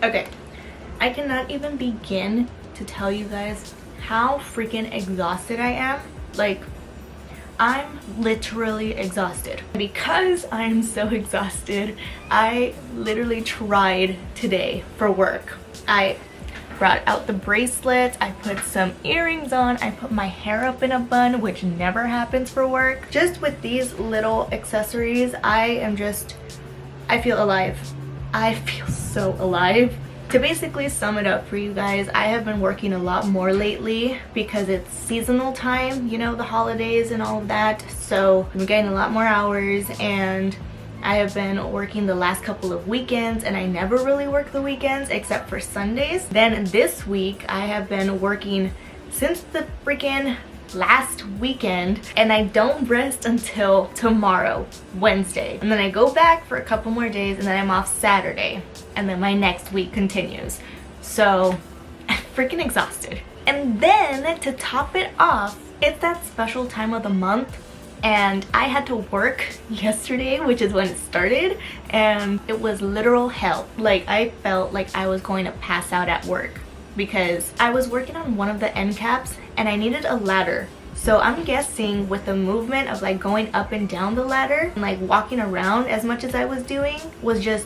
Okay, I cannot even begin to tell you guys how freaking exhausted I am. Like, I'm literally exhausted. Because I'm so exhausted, I literally tried today for work. I brought out the bracelets, I put some earrings on, I put my hair up in a bun, which never happens for work. Just with these little accessories, I feel alive. I feel so alive. To basically sum it up for you guys, I have been working a lot more lately because it's seasonal time, you know, the holidays and all of that. So I'm getting a lot more hours, and I have been working the last couple of weekends, and I never really work the weekends except for Sundays. Then this week I have been working since the freaking last weekend, and I don't rest until tomorrow, Wednesday, and then I go back for a couple more days, and then I'm off Saturday, and then my next week continues. So I'm freaking exhausted. And then to top it off, it's that special time of the month, and I had to work yesterday, which is when it started, and it was literal hell. Like, I felt like I was going to pass out at work because I was working on one of the end caps and I needed a ladder. So I'm guessing with the movement of like going up and down the ladder and like walking around as much as I was doing was just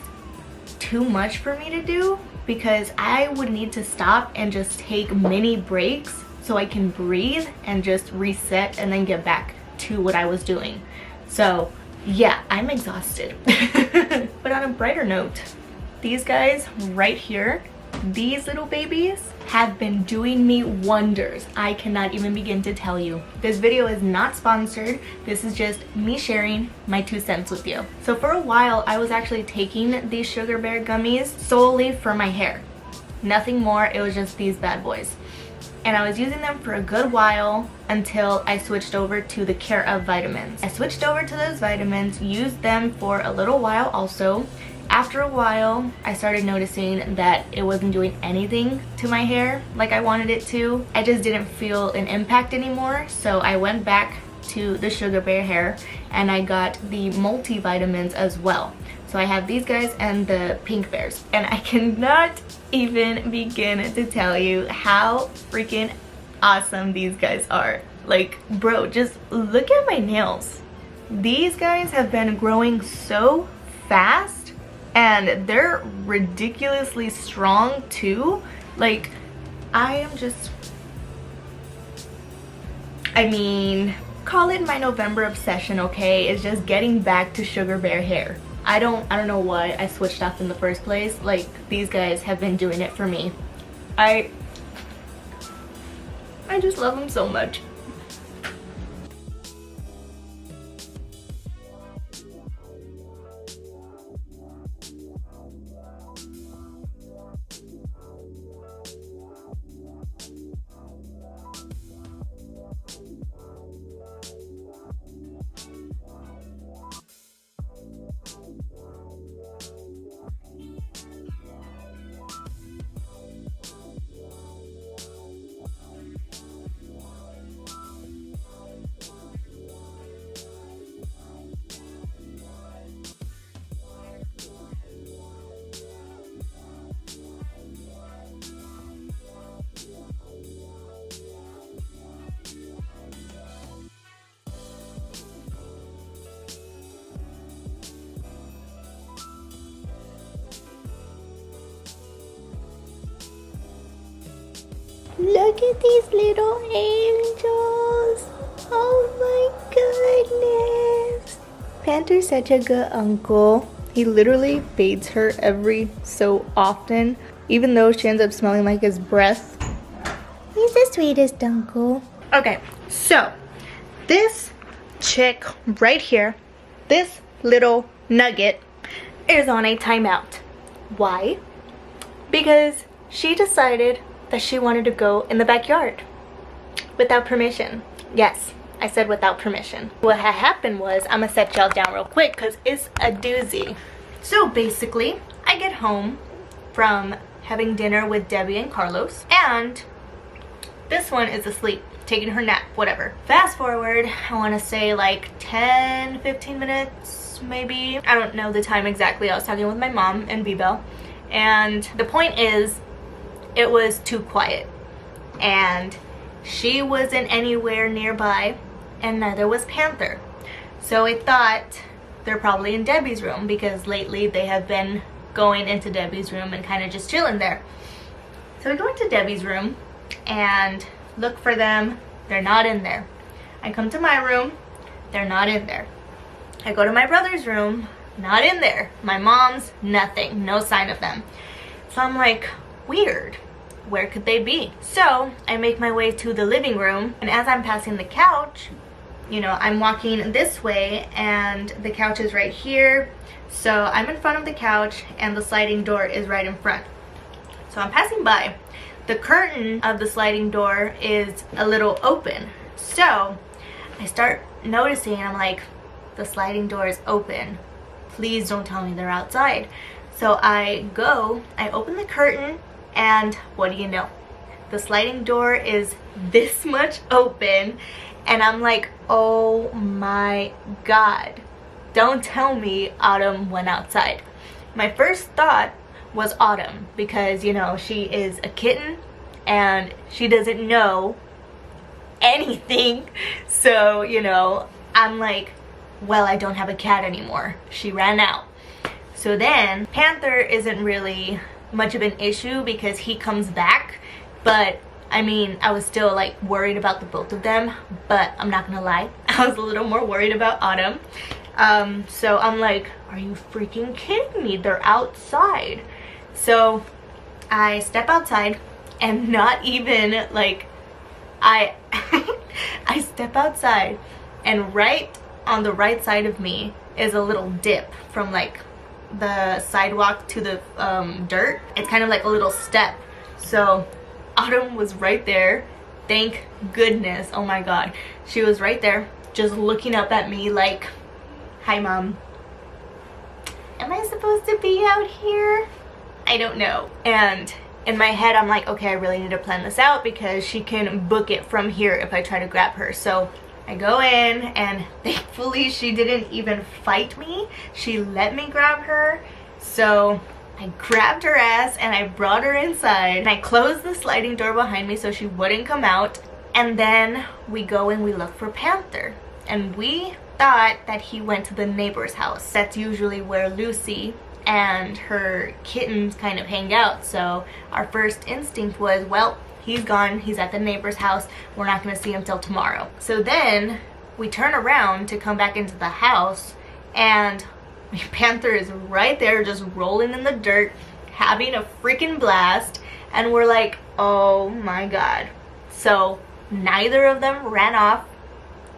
too much for me to do, because I would need to stop and just take mini breaks so I can breathe and just reset and then get back to what I was doing. So yeah, I'm exhausted. But on a brighter note, these guys right here, these little babies have been doing me wonders. I cannot even begin to tell you. This video is not sponsored. This is just me sharing my 2 cents with you. So for a while, I was actually taking these Sugar Bear gummies solely for my hair. Nothing more, it was just these bad boys. And I was using them for a good while until I switched over to the Care of vitamins. I switched over to those vitamins, used them for a little while also. After a while, I started noticing that it wasn't doing anything to my hair like I wanted it to. I just didn't feel an impact anymore, so I went back to the Sugar Bear hair and I got the multivitamins as well. So I have these guys and the Pink Bears, and I cannot even begin to tell you how freaking awesome these guys are. Like, bro, just look at my nails. These guys have been growing so fast, and they're ridiculously strong too. Like, I mean, call it my November obsession, okay? It's just getting back to Sugar Bear hair. I don't know why I switched off in the first place. Like, these guys have been doing it for me. I just love them so much. Look at these little angels. Oh my goodness. Panther's such a good uncle. He literally bathes her every so often, even though she ends up smelling like his breath. He's the sweetest uncle. Okay, so this chick right here, this little nugget, is on a timeout. Why? Because she decided that she wanted to go in the backyard without permission. Yes, I said without permission. What had happened was, I'm gonna set y'all down real quick because it's a doozy. So basically, I get home from having dinner with Debbie and Carlos, and this one is asleep, taking her nap, whatever. Fast forward, I want to say like 10-15 minutes maybe. I don't know the time exactly. I was talking with my mom and B-Bell, And the point is, it was too quiet. And she wasn't anywhere nearby, and neither was Panther. So I thought they're probably in Debbie's room, because lately they have been going into Debbie's room and kind of just chilling there. So we go into Debbie's room and look for them. They're not in there. I come to my room. They're not in there. I go to my brother's room. Not in there. My mom's, nothing. No sign of them. So I'm like, weird. Where could they be? So I make my way to the living room, and as I'm passing the couch, you know, I'm walking this way and the couch is right here. So I'm in front of the couch and the sliding door is right in front. So I'm passing by. The curtain of the sliding door is a little open. So I start noticing, I'm like, the sliding door is open. Please don't tell me they're outside. So I go, I open the curtain, and what do you know? The sliding door is this much open, and I'm like, oh my God. Don't tell me Autumn went outside. My first thought was Autumn, because, you know, she is a kitten and she doesn't know anything. So, you know, I'm like, well, I don't have a cat anymore. She ran out. So then Panther isn't really much of an issue because he comes back, but I mean, I was still like worried about the both of them, but I'm not gonna lie, I was a little more worried about Autumn. So I'm like, are you freaking kidding me? They're outside. So I step outside, and not even like, I step outside, and right on the right side of me is a little dip from like the sidewalk to the dirt. It's kind of like a little step. So Autumn was right there. Thank goodness. Oh my God. She was right there just looking up at me like, hi mom. Am I supposed to be out here? I don't know. And in my head I'm like, okay, I really need to plan this out because she can book it from here if I try to grab her. So I go in, and thankfully she didn't even fight me. She let me grab her. So I grabbed her ass and I brought her inside, and I closed the sliding door behind me so she wouldn't come out. And then we go and we look for Panther, and we thought that he went to the neighbor's house. That's usually where Lucy and her kittens kind of hang out. So our first instinct was, well, he's gone, he's at the neighbor's house, we're not gonna see him till tomorrow. So then we turn around to come back into the house, and Panther is right there just rolling in the dirt, having a freaking blast, and we're like, oh my God. So neither of them ran off.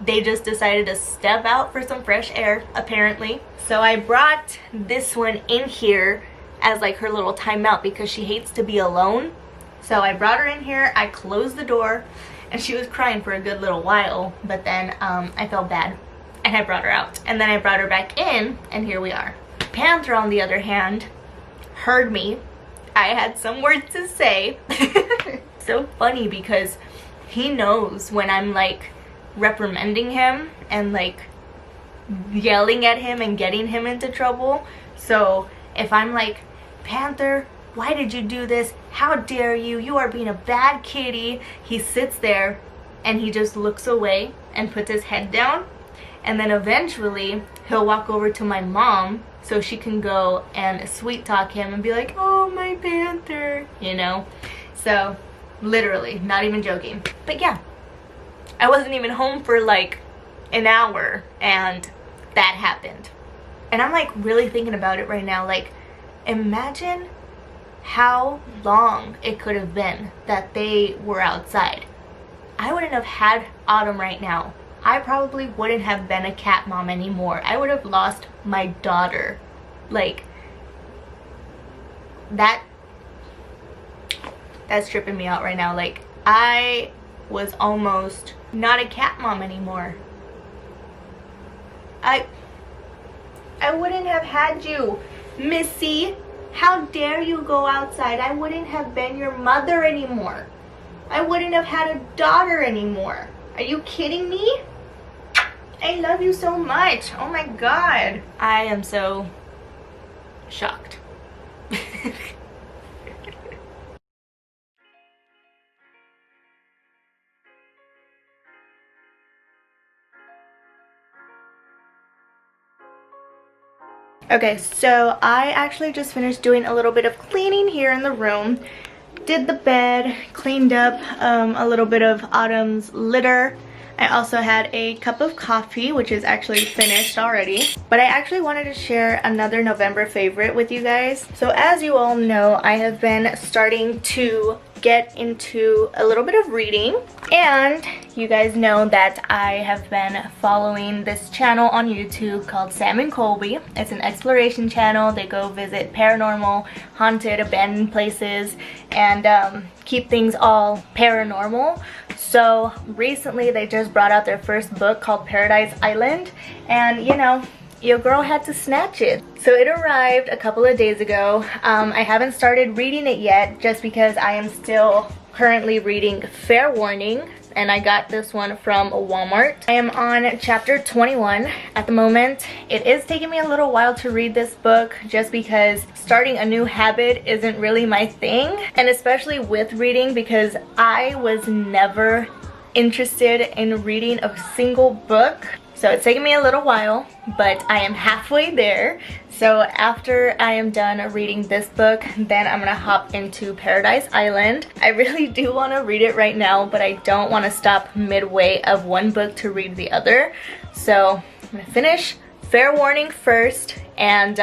They just decided to step out for some fresh air, apparently. So I brought this one in here as like her little timeout because she hates to be alone. So I brought her in here, I closed the door, and she was crying for a good little while, but then I felt bad and I brought her out. And then I brought her back in, and here we are. Panther, on the other hand, heard me. I had some words to say. So funny because he knows when I'm like reprimanding him and like yelling at him and getting him into trouble. So if I'm like, Panther, why did you do this? How dare you? You are being a bad kitty. He sits there and he just looks away and puts his head down. And then eventually he'll walk over to my mom so she can go and sweet talk him and be like, oh, my Panther, you know? So literally, not even joking. But yeah, I wasn't even home for like an hour and that happened. And I'm like really thinking about it right now. Like, imagine how long it could have been that they were outside. I wouldn't have had Autumn right now. I probably wouldn't have been a cat mom anymore. I would have lost my daughter. Like, that's tripping me out right now. Like, I was almost not a cat mom anymore. I wouldn't have had you, Missy. How dare you go outside? I wouldn't have been your mother anymore. I wouldn't have had a daughter anymore. Are you kidding me? I love you so much. Oh my God. I am so shocked. Okay, so I actually just finished doing a little bit of cleaning here in the room. Did the bed, cleaned up a little bit of Autumn's litter. I also had a cup of coffee, which is actually finished already. But I actually wanted to share another November favorite with you guys. So as you all know, I have been starting to get into a little bit of reading, and you guys know that I have been following this channel on YouTube called Sam and Colby. It's an exploration channel. They go visit paranormal, haunted, abandoned places and keep things all paranormal. So recently they just brought out their first book called Paradise Island, and you know, your girl had to snatch it. So it arrived a couple of days ago. I haven't started reading it yet just because I am still currently reading Fair Warning, and I got this one from Walmart. I am on chapter 21 at the moment. It is taking me a little while to read this book just because starting a new habit isn't really my thing, and especially with reading because I was never interested in reading a single book. So it's taking me a little while, but I am halfway there. So after I am done reading this book, then I'm gonna hop into Paradise Island. I really do want to read it right now, but I don't want to stop midway of one book to read the other. So I'm gonna finish Fair Warning first, and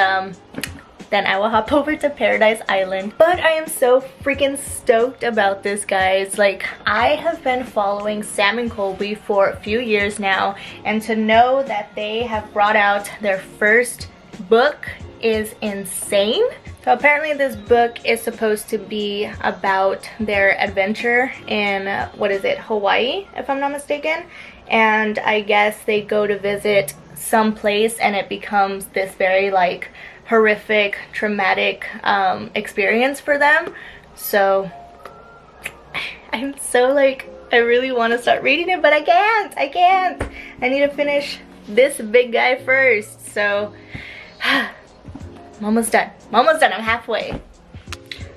then I will hop over to Paradise Island. But I am so freaking stoked about this, guys. Like, I have been following Sam and Colby for a few years now, and to know that they have brought out their first book is insane. So apparently this book is supposed to be about their adventure in, what is it, Hawaii, if I'm not mistaken. And I guess they go to visit some place and it becomes this very like horrific, traumatic experience for them. So I'm so like, I really want to start reading it, but I can't. I need to finish this big guy first. So I'm almost done. I'm halfway.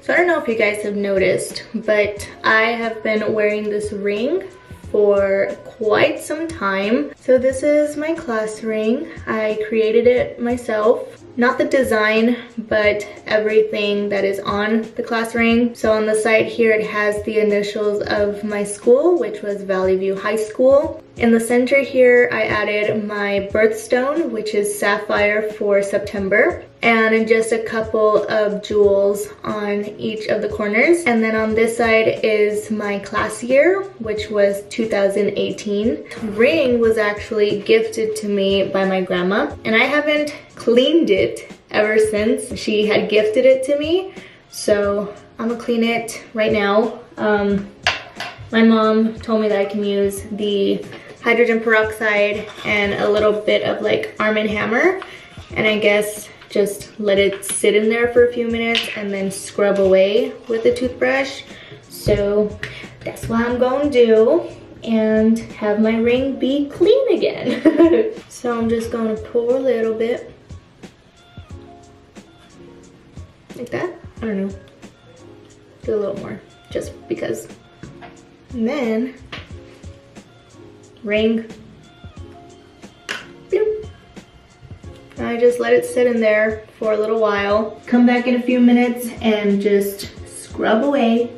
So I don't know if you guys have noticed, but I have been wearing this ring for quite some time. So this is my class ring. I created it myself. Not the design, but everything that is on the class ring. So on the side here, it has the initials of my school, which was Valley View High School. In the center here, I added my birthstone, which is sapphire for September, and just a couple of jewels on each of the corners. And then on this side is my class year, which was 2018. Ring was actually gifted to me by my grandma, and I haven't cleaned it ever since she had gifted it to me. So I'm gonna clean it right now. My mom told me that I can use the hydrogen peroxide and a little bit of like Arm & Hammer, and I guess just let it sit in there for a few minutes and then scrub away with a toothbrush. So that's what I'm gonna do and have my ring be clean again. So I'm just gonna pour a little bit like that. I don't know, do a little more just because. And then ring. Bloop. I just let it sit in there for a little while. Come back in a few minutes and just scrub away.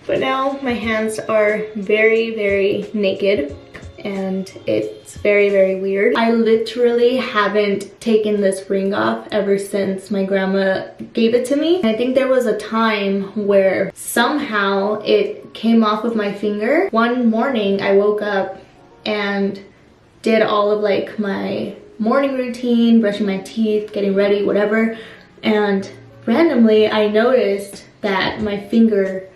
But now my hands are very, very naked and it's very, very weird. I literally haven't taken this ring off ever since my grandma gave it to me. I think there was a time where somehow it came off of my finger. One morning I woke up and did all of like my morning routine, brushing my teeth, getting ready, whatever, and randomly I noticed that my finger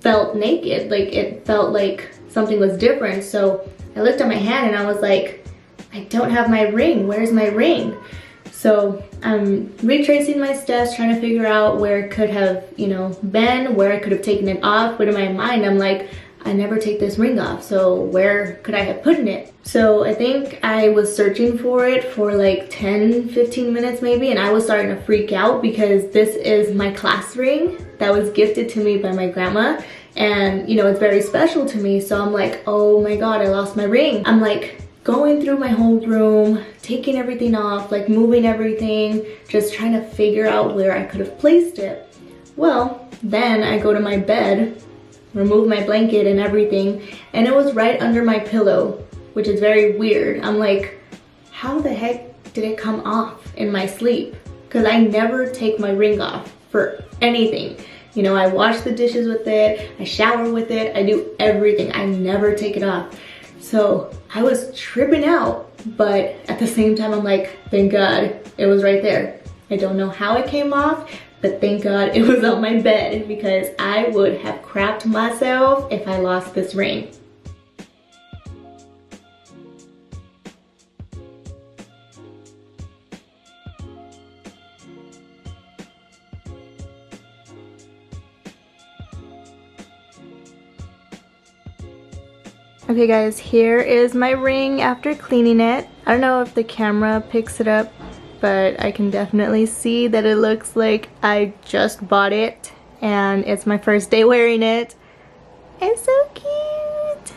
felt naked. Like it felt like something was different. So I looked at my hand and I was like, I don't have my ring. Where's my ring? So I'm retracing my steps, trying to figure out where it could have, you know, been, where I could have taken it off. But in my mind, I'm like, I never take this ring off. So where could I have put it? So I think I was searching for it for like 10, 15 minutes maybe. And I was starting to freak out because this is my class ring that was gifted to me by my grandma. And you know, it's very special to me. So I'm like, oh my God, I lost my ring. I'm like going through my whole room, taking everything off, like moving everything, just trying to figure out where I could have placed it. Well, then I go to my bed, remove my blanket and everything, and it was right under my pillow, which is very weird. I'm like, how the heck did it come off in my sleep? Because I never take my ring off for anything. You know, I wash the dishes with it, I shower with it, I do everything. I never take it off. So I was tripping out, but at the same time, I'm like, thank God it was right there. I don't know how it came off, but thank God it was on my bed, because I would have crapped myself if I lost this ring. Okay guys, here is my ring after cleaning it. I don't know if the camera picks it up, but I can definitely see that it looks like I just bought it and it's my first day wearing it. It's so cute!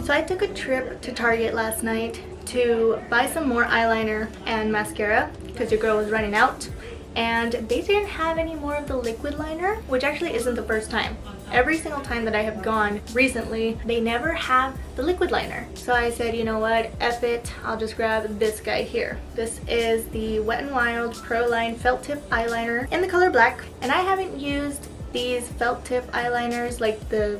So I took a trip to Target last night to buy some more eyeliner and mascara because your girl was running out. And they didn't have any more of the liquid liner, which actually isn't the first time. Every single time that I have gone recently, they never have the liquid liner. So I said, you know what, F it, I'll just grab this guy here. This is the Wet n Wild Pro Line Felt Tip Eyeliner in the color black. And I haven't used these felt tip eyeliners, like the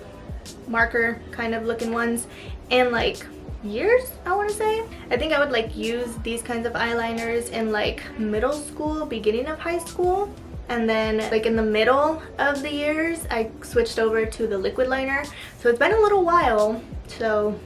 marker kind of looking ones, in like years, I want to say. I think I would like use these kinds of eyeliners in like middle school, beginning of high school, and then like in the middle of the years I switched over to the liquid liner. So it's been a little while, so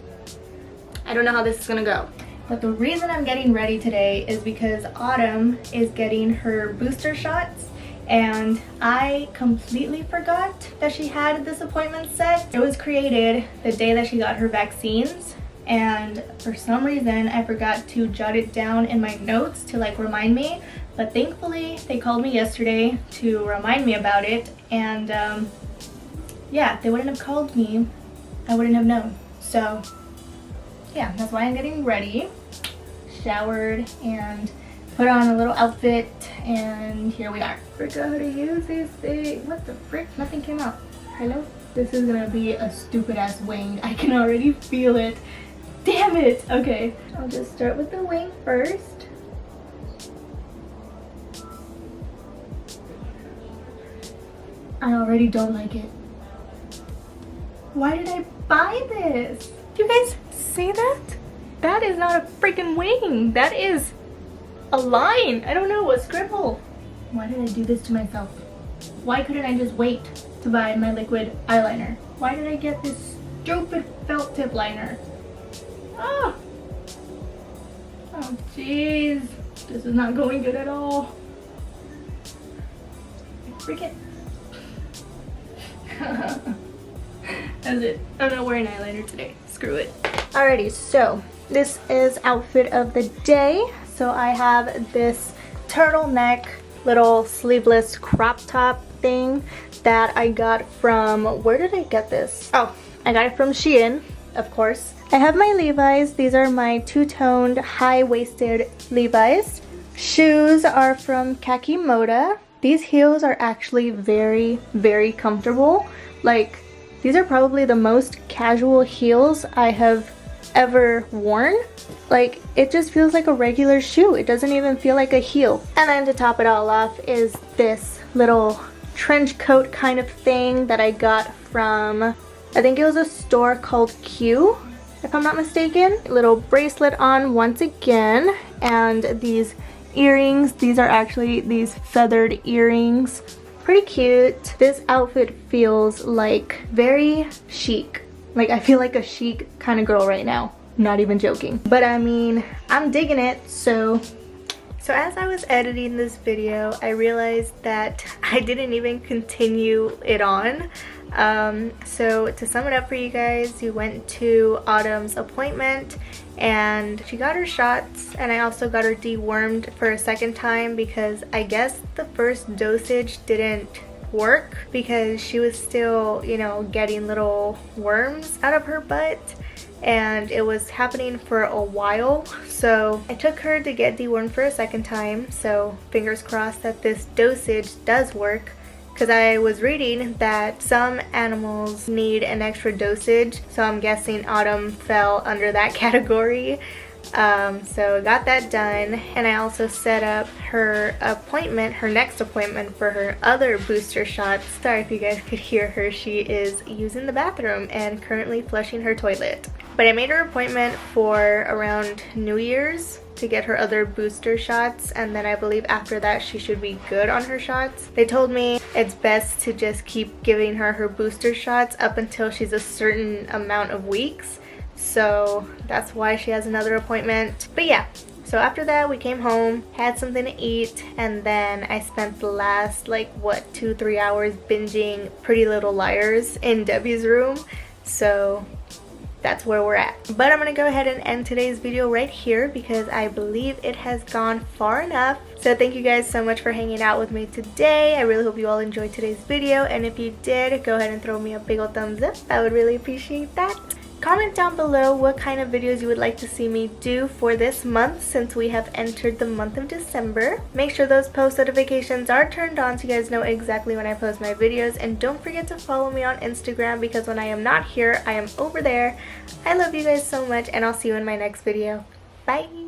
I don't know how this is gonna go. But the reason I'm getting ready today is because Autumn is getting her booster shots, and I completely forgot that she had this appointment set. It was created the day that she got her vaccines, and for some reason I forgot to jot it down in my notes to like remind me, but thankfully they called me yesterday to remind me about it, and yeah, if they wouldn't have called me, I wouldn't have known. So yeah, that's why I'm getting ready, showered, and put on a little outfit, and here we are. Forgot how to use this thing. What the frick? Nothing came out. Hello? This is gonna be a stupid ass wing. I can already feel it. Damn it! Okay, I'll just start with the wing first. I already don't like it. Why did I buy this? Do you guys see that? That is not a freaking wing. That is a line. I don't know, a scribble. Why did I do this to myself? Why couldn't I just wait to buy my liquid eyeliner? Why did I get this stupid felt tip liner? Oh, oh jeez, this is not going good at all. Freaking. That's it. I'm not wearing eyeliner today. Screw it. Alrighty, so this is outfit of the day. So I have this turtleneck little sleeveless crop top thing that I got from, where did I get this? Oh, I got it from Shein, of course. I have my Levi's. These are my two-toned high-waisted Levi's. Shoes are from Kakimoda. These heels are actually very, very comfortable. Like, these are probably the most casual heels I have ever worn. Like, it just feels like a regular shoe. It doesn't even feel like a heel. And then to top it all off is this little trench coat kind of thing that I got from, I think it was a store called Q, if I'm not mistaken. Little bracelet on once again, and these earrings. These are actually these feathered earrings. Pretty cute. This outfit feels like very chic. Like, I feel like a chic kind of girl right now. Not even joking. But I mean, I'm digging it, so as I was editing this video, I realized that I didn't even continue it on. So to sum it up for you guys, we went to Autumn's appointment and she got her shots, and I also got her dewormed for a second time because I guess the first dosage didn't work because she was still, you know, getting little worms out of her butt, and it was happening for a while. So I took her to get dewormed for a second time, so fingers crossed that this dosage does work, because I was reading that some animals need an extra dosage, so I'm guessing Autumn fell under that category. So got that done, and I also set up her appointment, her next appointment for her other booster shots. Sorry if you guys could hear her, she is using the bathroom and currently flushing her toilet. But I made her appointment for around New Year's to get her other booster shots, and then I believe after that she should be good on her shots. They told me it's best to just keep giving her her booster shots up until she's a certain amount of weeks. So that's why she has another appointment. But yeah, so after that we came home, had something to eat, and then I spent the last like what 2-3 hours binging Pretty Little Liars in Debbie's room. So that's where we're at. But I'm gonna go ahead and end today's video right here because I believe it has gone far enough. So thank you guys so much for hanging out with me today. I really hope you all enjoyed today's video, and if you did, go ahead and throw me a big ol' thumbs up. I would really appreciate that. Comment down below what kind of videos you would like to see me do for this month, since we have entered the month of December. Make sure those post notifications are turned on so you guys know exactly when I post my videos, and don't forget to follow me on Instagram because when I am not here, I am over there. I love you guys so much, and I'll see you in my next video. Bye!